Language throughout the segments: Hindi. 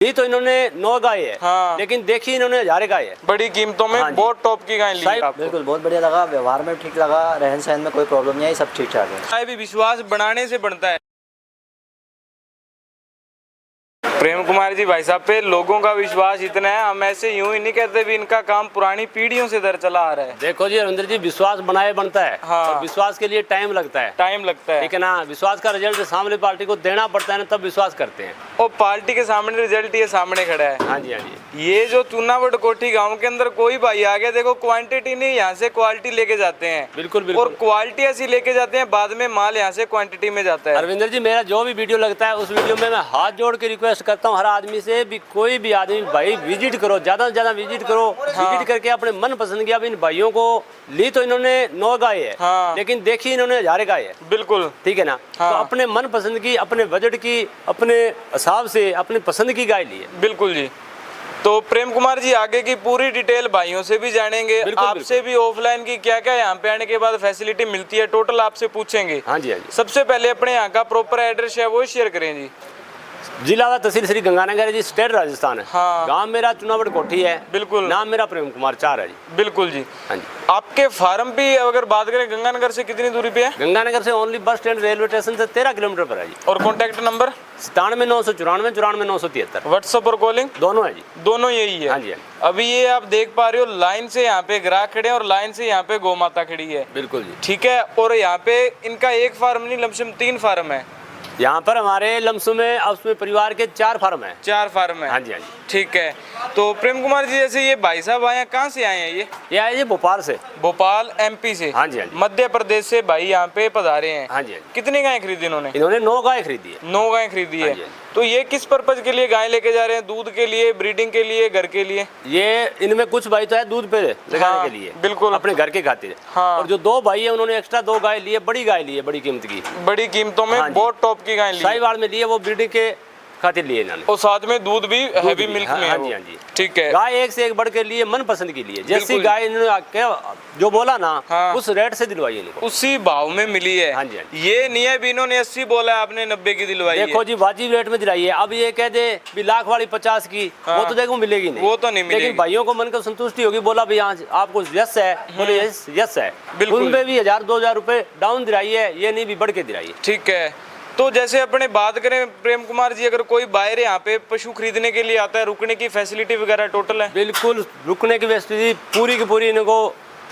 ये तो इन्होंने 9 गाय है। हाँ। लेकिन देखी इन्होंने 1000 गाय है। बड़ी कीमतों में। हाँ बहुत टॉप की गाय ली है आपको। बिल्कुल बहुत बढ़िया लगा, व्यवहार में ठीक लगा, रहन सहन में कोई प्रॉब्लम नहीं आई, सब ठीक ठाक है। गाय भी विश्वास बढ़ाने से बढ़ता है। प्रेम कुमार जी भाई साहब पे लोगों का विश्वास इतना है, हम ऐसे यूं ही नहीं कहते भी इनका काम पुरानी पीढ़ियों से दर चला आ रहा है। देखो जी रविंद्र जी, विश्वास बनाए बनता है। हाँ। और विश्वास के लिए टाइम लगता है। टाइम लगता है। ठीक है ना, विश्वास का रिजल्ट सामने पार्टी को देना पड़ता है ना, तब विश्वास करते हैं। और पार्टी के सामने रिजल्ट ये सामने खड़ा है। हाँ जी, हाँ जी। ये जो चुनावट कोठी गांव के अंदर कोई भाई आ गया, देखो क्वांटिटी नहीं, यहाँ से क्वालिटी लेके जाते हैं। बिल्कुल बिल्कुल। और क्वालिटी ऐसी लेके जाते हैं, बाद में माल यहाँ से क्वांटिटी में जाता है। रविंद्र जी, मेरा जो भी वीडियो लगता है उस वीडियो में मैं हाथ जोड़ के रिक्वेस्ट करता हूँ हर आदमी से भी, कोई भी आदमी भाई विजिट करो, ज्यादा से ज्यादा विजिट करो। हाँ। विजिट करके अपने मन पसंद किया। इन भाइयों को ली तो इन्होंने 9 गाय है। हाँ। लेकिन देखी इन्होंने 1000 गाय है। बिल्कुल। ठीक है ना। हाँ। तो अपने मन पसंद की, अपने बजट की, अपने हिसाब से अपनी पसंद की गाय ली है। बिल्कुल जी। तो प्रेम कुमार जी आगे की पूरी डिटेल भाइयों से भी जानेंगे, आपसे भी ऑफलाइन की क्या क्या यहाँ पे आने के बाद फैसिलिटी मिलती है, टोटल आपसे पूछेंगे। हाँ जी, हाँ जी। सबसे पहले अपने यहाँ का प्रॉपर एड्रेस है वो शेयर करें जी। जिला व तहसील श्री गंगानगर है जी, स्टेट राजस्थान है। हाँ। गांव मेरा चुनावट कोठी है। बिल्कुल। नाम मेरा प्रेम कुमार 4 है जी। बिल्कुल जी। हाँ जी। आपके फार्म भी अगर बात करें गंगानगर से कितनी दूरी पे है? गंगानगर से only bus stand railway station से 13 किलोमीटर पर है जी। और कॉन्टेक्ट नंबर? 97 994 973। व्हाट्सएप और कॉलिंग दोनों है जी। दोनों यही है। हाँ जी, हाँ जी। अभी ये आप देख पा रहे हो, लाइन से यहाँ पे ग्राहक खड़े हैं और लाइन से यहाँ पे गौ माता खड़ी है। बिल्कुल जी। ठीक है। और यहाँ पे इनका एक फार्म नहीं, लमसम 3 फार्म है। यहाँ पर हमारे लमसम में उसमें परिवार के 4 फार्म है। 4 फार्म है। हाँ जी, हाँ जी। ठीक है। तो प्रेम कुमार जी, जैसे ये भाई साहब आए हैं, कहाँ से आए हैं ये आए जी भोपाल से। भोपाल MP से। हाँ जी, हाँ जी। मध्य प्रदेश से भाई यहाँ पे पधारे हैं। हाँ जी, हाँ जी। कितनी गाय खरीदी इन्होंने? इन्होंने 9 गाय खरीदी है। 9 गाय खरीदी है। हाँ जी। तो ये किस पर्पज के लिए गाय लेके जा रहे हैं? दूध के लिए, ब्रीडिंग के लिए, घर के लिए? ये इनमें कुछ भाई तो है दूध पे लगाने हाँ, के लिए, बिल्कुल। अपने घर के खातिर। हाँ। और जो 2 भाई है उन्होंने एक्स्ट्रा 2 गाय ली है, बड़ी गाय ली है, बड़ी कीमत की, बड़ी कीमतों में। हाँ जी। बहुत टॉप की गाय ली है। साहिवाल में ली है, वो ब्रीडिंग के खातिर लिए इन्होंने। और साथ में दूध भी हैवी मिल्क में है। हाँ जी, हाँ जी। ठीक है। गाय एक से एक बढ़ के लिए, मन पसंद की लिए, जैसी बिल्कुल। गाय इन्होंने जो बोला ना, हाँ। उस रेट से दिलवाई इनको। उसी भाव में मिली है। हाँ जी, हाँ जी। ये नहीं है भी इन्होंने 80 बोला है, आपने 90 की दिलवाई है। देखो जी, वाजिब रेट में दिलाई है। अब ये कह दे भी लाख वाली 50 की, हाँ। वो तो देखो मिलेगी नहीं। वो तो नहीं मिलेगी। लेकिन भाइयों को मन को संतुष्टि होगी, बोला भी हाँ आपको यस है, बोले यस है। बिल्कुल। उनपे भी 1000-2000 रुपए डाउन दिलाई है, ये नहीं भी बढ़ के दिलाई है। ठीक है। तो जैसे अपने बात करें प्रेम कुमार जी, अगर कोई बाहर यहाँ पे पशु खरीदने के लिए आता है, रुकने की फैसिलिटी वगैरह टोटल है? बिल्कुल, रुकने की फैसिलिटी पूरी की पूरी इनको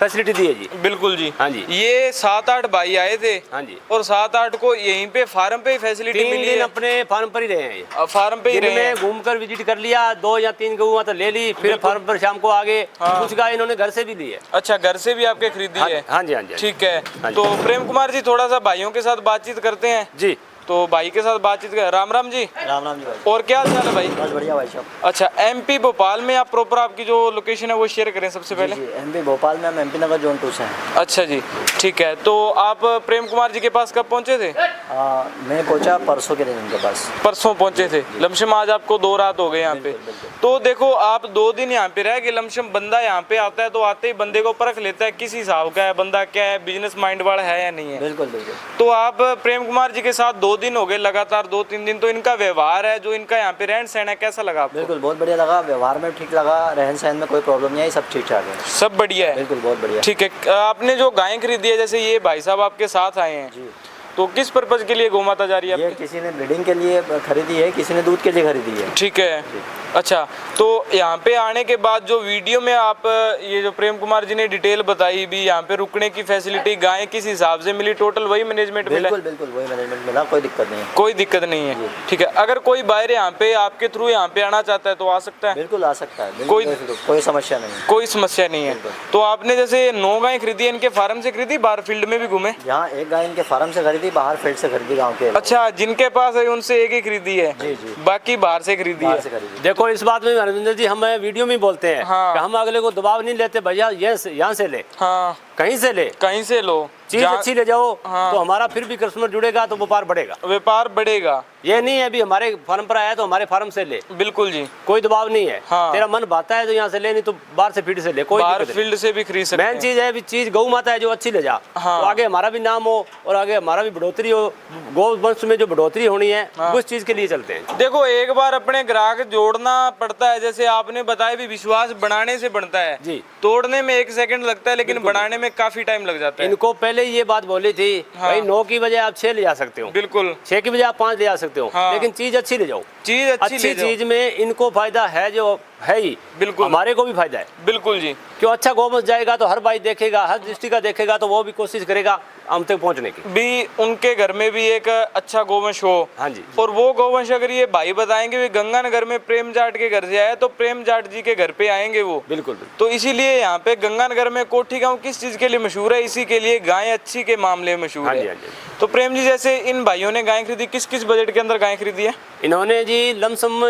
फैसिलिटी दी है जी। बिल्कुल जी। हाँ जी। ये 7-8 भाई आए थे। हाँ जी। और 7-8 को यहीं पे फार्म पे ही फैसिलिटी 3 मिली दिन है। अपने फार्म पर ही रहे हैं ये। फार्म पे ही रहे हैं। घूम कर विजिट कर लिया, 2 या 3 गऊ तो ले ली, फिर फार्म पर शाम को आगे। हाँ। कुछ गाय इन्होंने घर से भी ली है। अच्छा, घर से भी आपके खरीदी है? हाँ जी, हाँ जी। ठीक है। हाँ जी। तो प्रेम कुमार जी, थोड़ा सा भाइयों के साथ बातचीत करते हैं जी। तो भाई के साथ बातचीत कर। राम राम जी। राम राम जी भाई। और क्या हाल चाल है भाई? बस बढ़िया भाई साहब। अच्छा, MP भोपाल में आप प्रॉपर, आपकी जो लोकेशन है वो शेयर करें सबसे पहले। जी, MP भोपाल में, हम MP नगर जोन 2 से हैं। अच्छा जी। ठीक है। तो आप प्रेम कुमार जी के पास कब पहुंचे थे? मैं पहुंचा परसों के दिन उनके पास। परसों पहुंचे थे। लमसम आज आपको 2 रात हो गए यहाँ पे। तो देखो, आप 2 दिन यहाँ पे रह गए। लमसम बंदा यहाँ पे आता है तो आते ही बंदे को परख लेता है किस हिसाब का है बंदा, क्या है, बिजनेस माइंड वाला है या नहीं है। बिल्कुल बिल्कुल। तो आप प्रेम कुमार जी के साथ 2 दिन हो गए लगातार, 2-3 दिन। तो इनका व्यवहार है, जो इनका यहाँ पे रहन सहन है, कैसा लगा आपको? बिल्कुल बहुत बढ़िया लगा, व्यवहार में ठीक लगा, रहन सहन में कोई प्रॉब्लम नहीं आई, सब ठीक ठाक है। सब बढ़िया है। बिल्कुल बहुत बढ़िया। ठीक है। आपने जो गायें खरीदी है, जैसे ये भाई साहब आपके साथ आए हैं जी। तो किस पर्पज के लिए गौ माता जा रही है ये आपकी? किसी ने ब्रीडिंग के लिए खरीदी है, किसी ने दूध के लिए खरीदी है। ठीक है। अच्छा, तो यहाँ पे आने के बाद जो वीडियो में आप ये जो प्रेम कुमार जी ने डिटेल बताई भी, यहाँ पे रुकने की फैसिलिटी, गायें किस हिसाब से मिली, टोटल वही मैनेजमेंट मिला? बिल्कुल बिल्कुल वही मैनेजमेंट मिला, कोई दिक्कत नहीं है। कोई दिक्कत नहीं है। ठीक है। अगर कोई बाहर यहाँ पे आपके थ्रू यहाँ पे आना चाहता है तो आ सकता है? बिल्कुल आ सकता है। कोई समस्या नहीं है। कोई समस्या नहीं है। तो आपने जैसे 9 गायें खरीदी है, इनके फार्म से खरीदी, बाहर फील्ड में भी घूमे? यहाँ एक गाय इनके फार्म से खरीदी, बाहर फील्ड से खरीदी गाँव के। अच्छा, जिनके पास है उनसे एक ही खरीदी है? जी जी। बाकी बाहर से खरीदी है? बाहर से खरीदी। देखो, इस बात में रविंद्र जी हम वीडियो में बोलते हैं हाँ। कि हम अगले को दबाव नहीं लेते, भैया यहाँ से ले। हाँ। कहीं से ले, कहीं से लो, चीज अच्छी ले जाओ, हाँ। तो हमारा फिर भी कस्टमर जुड़ेगा तो व्यापार बढ़ेगा। व्यापार बढ़ेगा। ये नहीं है अभी हमारे फार्म पर आया तो हमारे फार्म से ले, बिल्कुल जी, कोई दबाव नहीं है। हाँ। तेरा मन भाता है तो यहाँ से ले, नहीं तो बाहर से फील्ड से ले, कोई बाहर दिक्कत नहीं। फील्ड से भी खरीद सकते मेन हैं। चीज है भी चीज गौ माता है जो अच्छी ले जा, हाँ। तो आगे हमारा भी नाम हो और आगे हमारा भी बढ़ोतरी हो, गौ वंश में जो बढ़ोतरी होनी है उस चीज के लिए चलते हैं। देखो एक बार अपने ग्राहक जोड़ना पड़ता है, जैसे आपने बताया भी विश्वास बनाने से बनता है जी। तोड़ने में 1 सेकंड लगता है, लेकिन बनाने में काफी टाइम लग जाता है। इनको पहले ये बात बोली थी, हाँ। भाई 9 की बजाय आप 6 ले जा सकते हो, बिल्कुल 6 की बजाय आप 5 ले जा सकते हो, हाँ। लेकिन चीज अच्छी ले जाओ। चीज अच्छी अच्छी ले जाओ। चीज में इनको फायदा है जो है ही, बिल्कुल। हमारे को भी फायदा है। बिल्कुल जी, क्यों अच्छा गोवंश जाएगा तो हर भाई देखेगा, हर डिस्ट्रिक्ट का देखेगा तो वो भी कोशिश करेगा हम तक पहुंचने की। भी उनके घर में भी एक अच्छा गोवंश हो। हाँ जी। और वो गोवंश अगर ये भाई बताएंगे वे गंगानगर में प्रेम जाट के घर से आए तो प्रेम जाट जी के घर पे आएंगे वो। बिल्कुल बिल्कुल। तो इसीलिए यहाँ पे गंगानगर में कोठी गांव किस चीज के लिए मशहूर है? इसी के लिए गाय अच्छी के मामले में मशहूर हाँ जी, है। हाँ जी। तो प्रेम जी जैसे इन भाइयों ने गाय खरीदी, किस किस बजट के अंदर गाय खरीदी है? इन्होंने जी लमसम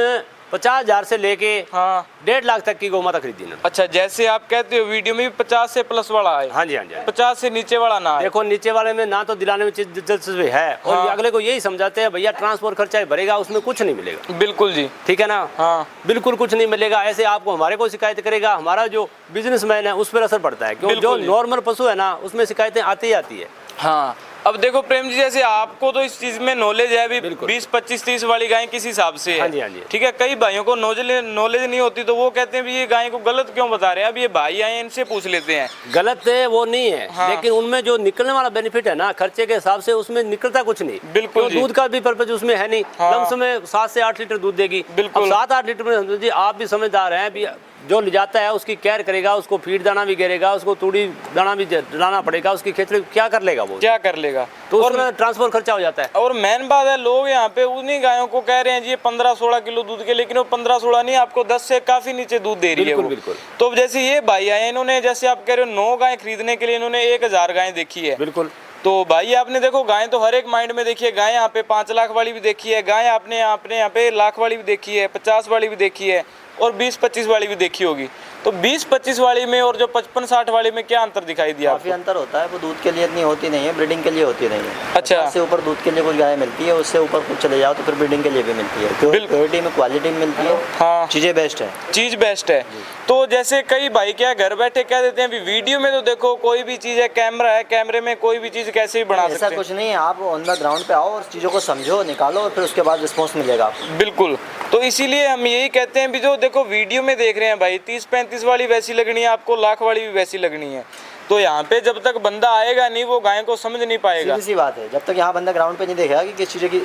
50,000 से लेके हाँ 1.5 लाख तक की गौ माता खरीदी इन्होंने। अच्छा, जैसे आप कहते हो वीडियो में भी 50 से प्लस वाला है, हाँ जी हाँ जी हाँ जी। 50 से नीचे वाला ना है। देखो नीचे वाले में ना तो दिलाने में चीज दिलचस्पी है और हाँ। ये अगले को यही समझाते हैं भैया ट्रांसपोर्ट खर्चा भरेगा, उसमें कुछ नहीं मिलेगा। बिल्कुल जी, ठीक है ना, हाँ बिल्कुल कुछ नहीं मिलेगा। ऐसे आपको हमारे को शिकायत करेगा, हमारा जो बिजनेसमैन है उस पर असर पड़ता है, क्योंकि जो बिल्कुल जी। नॉर्मल पशु है ना उसमें शिकायतें आती ही आती है। हाँ। अब देखो प्रेम जी जैसे आपको तो इस चीज में नॉलेज है, अभी बिल्कुल। 20, 25, 30 वाली गाय किस हिसाब से है। हाँ जी, हाँ जी। ठीक है, कई भाइयों को नॉलेज नहीं होती तो वो कहते हैं भी ये गाय को गलत क्यों बता रहे हैं। अब ये भाई आए इनसे पूछ लेते हैं। गलत है वो नहीं है, हाँ। लेकिन उनमें जो निकलने वाला बेनिफिट है ना खर्चे के हिसाब से उसमें निकलता कुछ नहीं। बिल्कुल तो जी। दूध का भी पर्पज उसमें है नहीं। हाँ। लम्स में 7 से 8 लीटर दूध देगी। बिल्कुल। अब 7-8 लीटर में जी आप भी समझदार हैं, भी जो ले जाता है उसकी केयर करेगा, उसको फीड दाना भी गिरेगा, उसको तूड़ी दाना भी डालना पड़ेगा, उसकी खेती क्या कर लेगा वो, क्या कर लेगा? तो उसमें ट्रांसपोर्ट खर्चा हो जाता है। और मेन बात है लोग यहाँ पे उन्हीं गायों को कह रहे हैं जी ये 15-16 किलो दूध के, लेकिन वो 15-16 नहीं, आपको 10 से काफी नीचे दूध दे रही है बिल्कुल, वो। बिल्कुल। तो जैसे ये भाई आए इन्होंने, जैसे आप कह रहे हो 9 गाय खरीदने के लिए इन्होंने 1000 गाय देखी है। बिल्कुल। तो भाई आपने देखो गाय तो हर एक माइंड में देखी है, गाय यहाँ पे 5 लाख वाली भी देखी है, गाय आपने यहाँ पे लाख वाली भी देखी है, 50 वाली भी देखी है और 20-25 वाली भी देखी होगी। तो 20-25 वाली में और जो 55-60 वाली में क्या अंतर दिखाई दिया काफ़ी आपको? अंतर होता है। वो दूध के लिए इतनी होती नहीं है, ब्रीडिंग के लिए होती नहीं है। अच्छा। 50 से ऊपर दूध के लिए कुछ गाय मिलती है, उससे ऊपर कुछ चले जाओ तो फिर ब्रीडिंग के लिए भी मिलती है। प्योरिटी में, क्वालिटी में मिलती है। हाँ, चीज़ें बेस्ट है। चीज बेस्ट है। तो जैसे कई भाई क्या घर बैठे कह देते हैं वीडियो में तो देखो कोई भी चीज है, कैमरा है, कैमरे में कोई भी चीज कैसे भी बना ऐसा सकते हैं। कुछ नहीं है, आप ऑन द ग्राउंड पे आओ और चीज़ों को समझो, निकालो और फिर उसके बाद रिस्पॉन्स मिलेगा आपको। बिल्कुल। तो इसीलिए हम यही कहते हैं भी जो देखो वीडियो में देख रहे हैं भाई 30-35 वाली वैसी लगनी है आपको, लाख वाली भी वैसी लगनी है। तो यहाँ पे जब तक बंदा आएगा नहीं वो गाय को समझ नहीं पाएगा। सीधी सी बात है, जब तक यहाँ बंदा ग्राउंड पे नहीं देखेगा कि किस चीज़ें की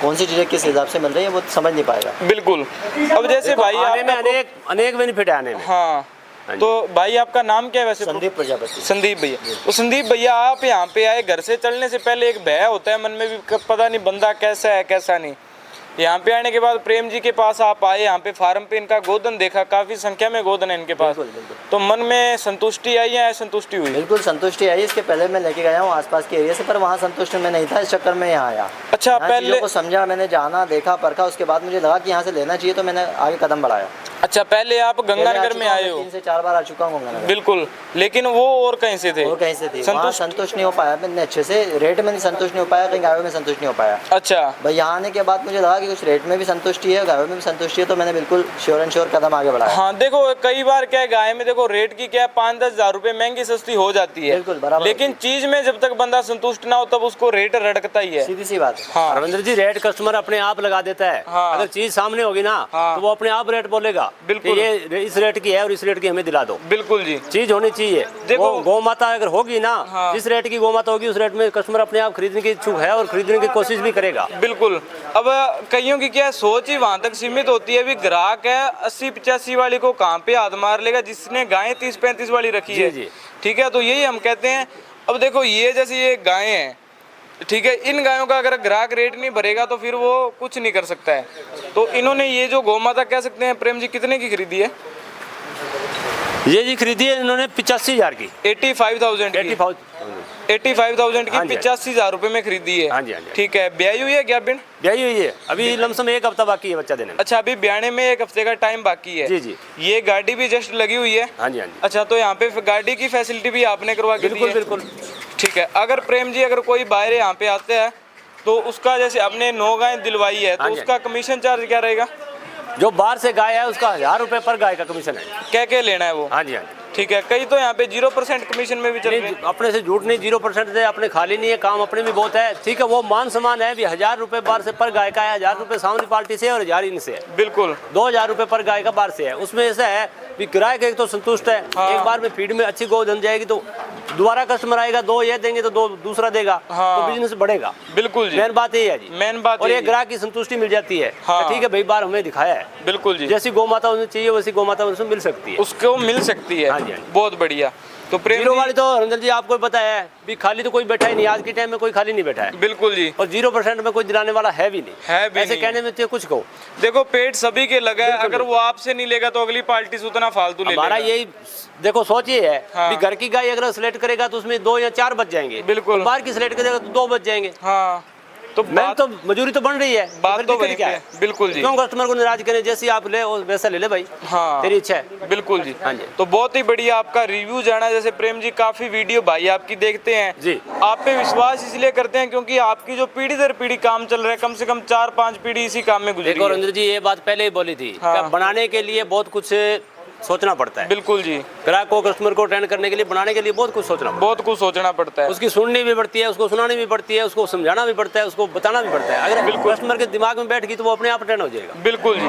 कौन सी चीज़ें किस हिसाब से मिल रही है, वो समझ नहीं पाएगा। बिल्कुल। अब जैसे देखो, भाई आने में आपका अनेक बेनिफिट है आने में। हाँ, हाँ जी। तो भाई आपका नाम क्या है वैसे? संदीप प्रजापति। संदीप भैया। तो संदीप भैया आप यहाँ पे आए, घर से चलने से पहले एक भय होता है मन में भी, पता नहीं बंदा कैसा है कैसा नहीं। यहाँ पे आने के बाद प्रेम जी के पास आप आए, यहाँ पे फार्म पे इनका गोदन देखा, काफी संख्या में गोदन है इनके पास। बिल्कुल, बिल्कुल। तो मन में संतुष्टि आई या असंतुष्टि हुई? बिल्कुल संतुष्टि आई। इसके पहले मैं लेके गया हूँ आसपास के एरिया से, पर वहाँ संतुष्ट मैं नहीं था, इस चक्कर में यहाँ आया। अच्छा, यहाँ पहले चीज़ों को समझा, मैंने जाना, देखा, परखा, उसके बाद मुझे लगा कि यहाँ से लेना चाहिए, तो मैंने आगे कदम बढ़ाया। अच्छा, पहले आप गंगानगर में आए हो? 3 से 4 बार आ चुका हूँ गंगानगर। बिल्कुल, लेकिन वो और कहीं से थे? और कहीं से थी, वहाँ संतुष्ट नहीं हो पाया मैंने अच्छे से, रेट में नहीं संतुष्ट नहीं हो पाया, कहीं गायों में संतुष्ट नहीं हो पाया। अच्छा भाई यहाँ आने के बाद मुझे लगा कि कुछ रेट में भी संतुष्टि है, गायों में भी संतुष्टि है, तो मैंने बिल्कुल श्योर एंड श्योर कदम आगे बढ़ाया। हाँ, देखो कई बार क्या है गाय में देखो रेट की क्या 5-10 हज़ार रुपए महंगी सस्ती हो जाती है। बिल्कुल, बराबर। लेकिन चीज में जब तक बंदा संतुष्ट ना हो तब उसको रेट रटकता ही है। सीधी सी बात है। हाँ, रविंद्र जी, रेट कस्टमर अपने आप लगा देता है। हाँ। अगर चीज सामने होगी ना हाँ। तो वो अपने आप रेट बोलेगा। बिल्कुल। कि ये इस रेट की है और इस रेट की हमें दिला दो। बिल्कुल जी। चीज होनी चाहिए। देखो, गौ माता अगर होगी ना, हाँ। जिस रेट की गौ माता होगी उस रेट में कस्टमर अपने आप खरीदने की इच्छुक है और खरीदने की कोशिश भी करेगा। बिल्कुल। अब कईयों की क्या सोच ही वहां तक सीमित होती है, भी ग्राहक है 80-85 वाली को कहाँ पे हाथ मार लेगा जिसने गाय 30-35 वाली रखी है। जी। ठीक है, तो यही हम कहते हैं। अब देखो ये जैसे ये गाय है, ठीक है, इन गायों का अगर ग्राहक रेट नहीं भरेगा तो फिर वो कुछ नहीं कर सकता है। तो इन्होंने ये जो गौ माता कह सकते हैं प्रेम जी कितने की खरीदी है? ये जी खरीदी है इन्होंने 85,000 की। 85,000 की। 85,000 हाँ की जी। 85,000 रुपए में खरीदी है। हाँ जी, हाँ जी। ठीक है, ब्याई हुई है क्या बिन? ब्याही हुई है, अभी लमसम 1 हफ्ता बाकी है बच्चा देने में। अच्छा, अभी ब्याने में 1 हफ्ते का टाइम बाकी है। जी जी। ये गाड़ी भी जस्ट लगी हुई है। हाँ जी हाँ जी, अच्छा, तो यहाँ पे गाड़ी की फैसिलिटी भी आपने करवा के दी बिल्कुल है? बिल्कुल। ठीक है। अगर प्रेम जी अगर कोई बाहर यहाँ पे आते हैं तो उसका जैसे आपने 9 गाय दिलवाई है तो हाँ जी, उसका कमीशन चार्ज क्या रहेगा? जो बाहर से गाय है उसका 1000 रुपये पर गाय का कमीशन है। क्या क्या लेना है वो? हाँ जी हाँ जी। ठीक है। कई तो यहाँ पे 0% कमीशन में भी चल रहे नहीं, हैं। अपने से झूठ नहीं, 0% से अपने खाली नहीं है, काम अपने में बहुत है। ठीक है, वो मान सम्मान है भी 1000 रुपये बाहर से पर गाय का है, 1000 रुपये सामने पार्टी से और 1000 इनसे है। बिल्कुल। 2000 रुपये पर गाय का बाहर से है। उसमें ऐसा है भी किराए का एक तो संतुष्ट है। हाँ। एक बार में फीड में अच्छी गौ जम जाएगी तो दोबारा कस्टमर आएगा, 2 ये देंगे तो 2 दूसरा देगा। हाँ। तो बिजनेस बढ़ेगा। बिल्कुल जी। मेन बात यही है जी। मेन बात और यही एक ग्राहक की संतुष्टि मिल जाती है। हाँ। ठीक है भाई, बार हमें दिखाया है, बिल्कुल जी। जैसी गौ माता उन्हें चाहिए वैसी गौ माता उनसे मिल सकती है। उसको मिल सकती है। हाँ जी, हाँ जी। बहुत बढ़िया। तो प्रेम जीरो जी- वाली तो रंजन जी आपको पता है भी खाली तो कोई बैठा ही नहीं, आज के टाइम में कोई खाली नहीं बैठा है। बिल्कुल जी। और 0% में कोई दिलाने वाला है भी नहीं। है भी ऐसे नहीं। कहने में तो कुछ कहो, देखो, पेट सभी के लगा है, बिल्कुल। अगर वो आपसे नहीं लेगा तो अगली पार्टी से उतना फालतू ले हमारा लेगा। यही देखो सोच ये है हाँ। कि घर की गाय अगर सिलेक्ट करेगा तो उसमें 2 या 4 बच जाएंगे। बिल्कुल। तो बाहर की सिलेक्ट करेगा तो 2 बच जाएंगे। हाँ, तो मैम बात तो मजूरी तो बन रही है, बात फिर तो दिक्कत वहीं क्या पे है? है। बिल्कुल जी। क्यों कस्टमर को नाराज करें, जैसी आप ले वैसा ले ले भाई। हाँ, तेरी इच्छा है। बिल्कुल जी। हाँ जी। तो बहुत ही बढ़िया आपका रिव्यू जाना। जैसे प्रेम जी काफी वीडियो भाई आपकी देखते हैं जी। आप पे विश्वास इसलिए करते हैं क्योंकि आपकी जो पीढ़ी दर पीढ़ी काम चल रहा है, कम से कम 4-5 पीढ़ी इसी काम में गुजरी देखो है। रंजन जी, ये बात पहले ही बोली थी हाँ। कि बनाने के लिए बहुत कुछ सोचना पड़ता है। बिल्कुल जी। ग्राहक को कस्टमर को अटेंड करने के लिए, बनाने के लिए बहुत कुछ सोचना पड़ता बहुत कुछ सोचना पड़ता है। है। उसकी सुननी भी पड़ती है, उसको सुनानी भी पड़ती है, उसको समझाना भी पड़ता है, उसको बताना भी पड़ता है। अगर कस्टमर के दिमाग में बैठ गई तो वो अपने आप अटेंड हो जाएगा। बिल्कुल जी।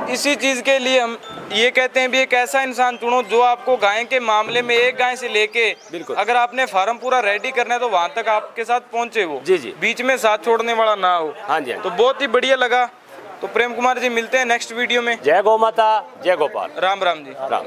तो इसी चीज के लिए हम ये कहते हैं भी एक ऐसा इंसान चुनो जो आपको गाय के मामले में एक गाय से लेके बिल्कुल। अगर आपने फार्म पूरा रेडी करना है तो वहां तक आपके साथ पहुंचे वो। जी, जी। बीच में साथ छोड़ने वाला ना हो। हाँ जी हाँ तो जी। बहुत ही बढ़िया लगा। तो प्रेम कुमार जी मिलते हैं नेक्स्ट वीडियो में। जय गौ माता, जय गोपाल। राम राम जी। राम।